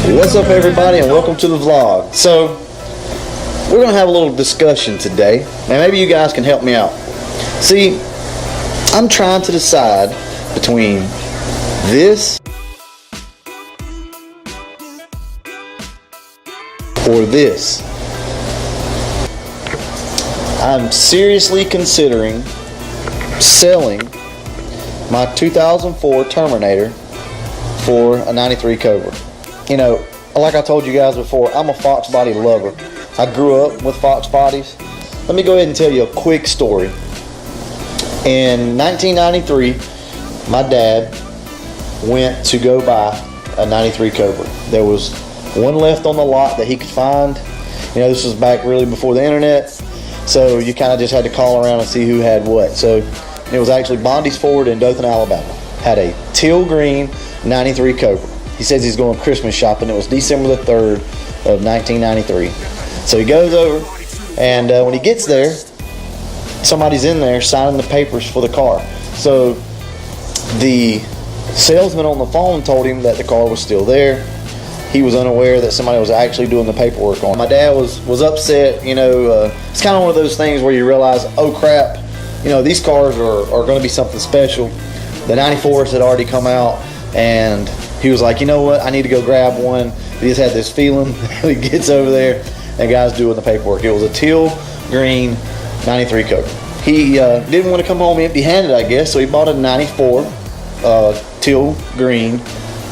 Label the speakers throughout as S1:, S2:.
S1: What's up, everybody, and welcome to the vlog. So we're gonna have a little discussion today, and maybe you guys can help me out. See, I'm trying to decide between this or this. I'm seriously considering selling my 2004 Terminator for a 93 Cobra. You know, like I told you guys before, I'm a Fox body lover. I grew up with Fox bodies. Let me go ahead and tell you a quick story. In 1993, my dad went to go buy a 93 Cobra. There was one left on the lot that he could find. You know, this was back really before the internet, so you kind of just had to call around and see who had what. So it was actually Bondi's Ford in Dothan, Alabama. Had a teal green 93 Cobra. He says he's going Christmas shopping. It was December the 3rd of 1993. So he goes over, and when he gets there, somebody's in there signing the papers for the car. So the salesman on the phone told him that the car was still there. He was unaware that somebody was actually doing the paperwork on it. My dad was upset. You know, it's kind of one of those things where you realize, oh crap, you know, these cars are going to be something special. The 94s had already come out, and he was like, you know what, I need to go grab one. He just had this feeling. He gets over there, and guy's doing the paperwork. It was a teal green 93 Cobra. He didn't want to come home empty-handed, I guess, so he bought a 94 teal green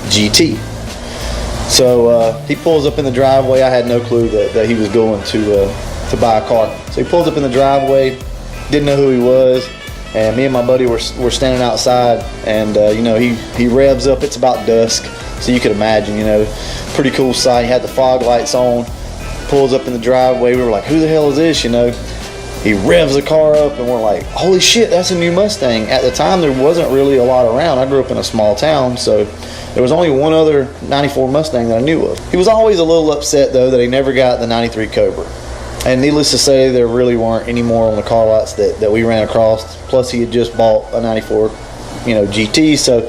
S1: GT. So he pulls up in the driveway. I had no clue that he was going to buy a car. So he pulls up in the driveway, didn't know who he was, and me and my buddy were standing outside, and you know, he revs up. It's about dusk, so you could imagine, you know, pretty cool sight. He had the fog lights on, pulls up in the driveway. We were like, who the hell is this, you know? He revs the car up, and we're like, holy shit, that's a new Mustang. At the time, there wasn't really a lot around. I grew up in a small town, so there was only one other 94 Mustang that I knew of. He was always a little upset, though, that he never got the 93 Cobra. And needless to say, there really weren't any more on the car lots that we ran across. Plus, he had just bought a 94, you know, GT, so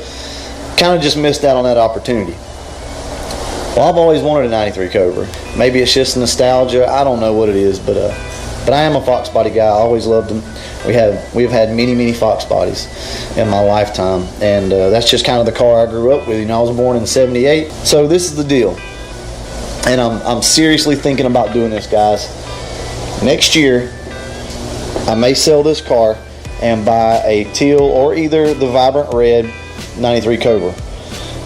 S1: kind of just missed out on that opportunity. Well, I've always wanted a 93 Cobra. Maybe it's just nostalgia. I don't know what it is, but I am a Fox body guy. I always loved them. We've had many Fox bodies in my lifetime, and that's just kind of the car I grew up with. You know, I was born in '78, so this is the deal. And I'm seriously thinking about doing this, guys. Next year, I may sell this car and buy a teal or either the vibrant red 93 Cobra.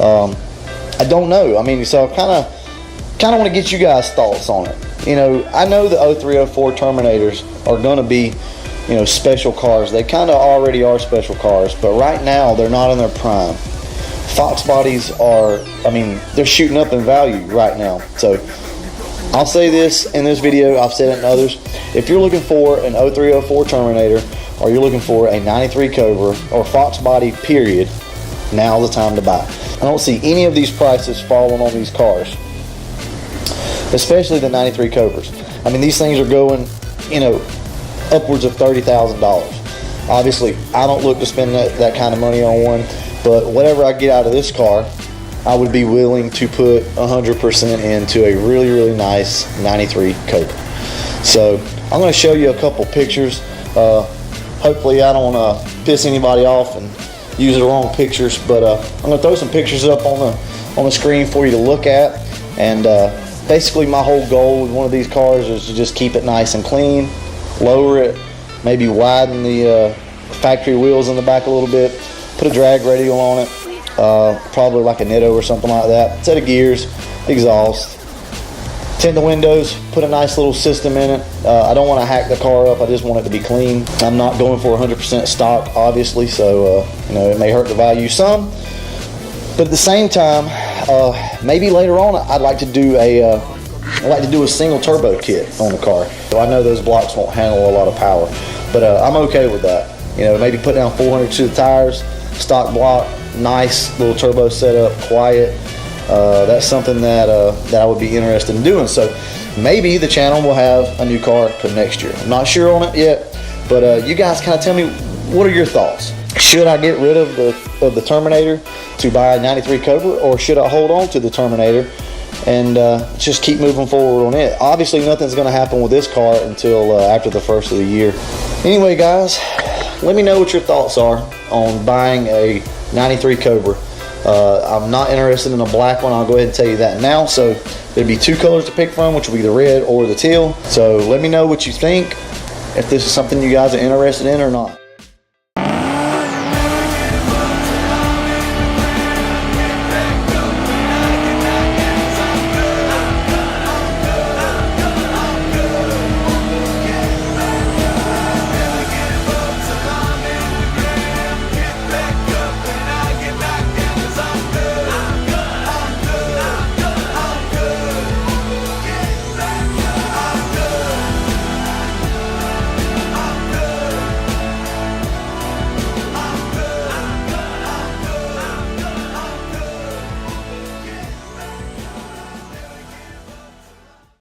S1: I don't know. I mean, so I kind of want to get you guys' thoughts on it. You know, I know the 03, 04 Terminators are going to be, you know, special cars. They kind of already are special cars, but right now they're not in their prime. Fox bodies are, I mean, they're shooting up in value right now. So I'll say this in this video, I've said it in others. If you're looking for an 03, 04 Terminator, or you're looking for a 93 Cobra, or Fox body, period, now's the time to buy. I don't see any of these prices falling on these cars, especially the 93 Cobras. I mean, these things are going, you know, upwards of $30,000. Obviously, I don't look to spend that kind of money on one, but whatever I get out of this car, I would be willing to put 100% into a really nice 93 Cobra. So I'm going to show you a couple pictures. Hopefully I don't want to piss anybody off and use the wrong pictures, but I'm going to throw some pictures up on the screen for you to look at. And basically my whole goal with one of these cars is to just keep it nice and clean, lower it, maybe widen the factory wheels in the back a little bit, put a drag radial on it. Probably like a Netto or something like that. Set of gears, exhaust, tint the windows, put a nice little system in it. I don't want to hack the car up. I just want it to be clean. I'm not going for 100% stock, obviously, so you know, it may hurt the value some. But at the same time, maybe later on, I'd like to do a single turbo kit on the car. So I know those blocks won't handle a lot of power, but I'm okay with that. You know, maybe put down 400 to the tires, stock block, nice little turbo setup, quiet. That's something that I would be interested in doing. So maybe the channel will have a new car come next year. I'm not sure on it yet, but you guys kind of tell me, what are your thoughts? Should I get rid of the Terminator to buy a 93 Cobra, or should I hold on to the Terminator and just keep moving forward on it. Obviously, nothing's going to happen with this car until after the first of the year. Anyway, guys, let me know what your thoughts are on buying a 93 Cobra. I'm not interested in a black one. I'll go ahead and tell you that now. So there'd be 2 colors to pick from, which will be the red or the teal. So let me know what you think, if this is something you guys are interested in or not.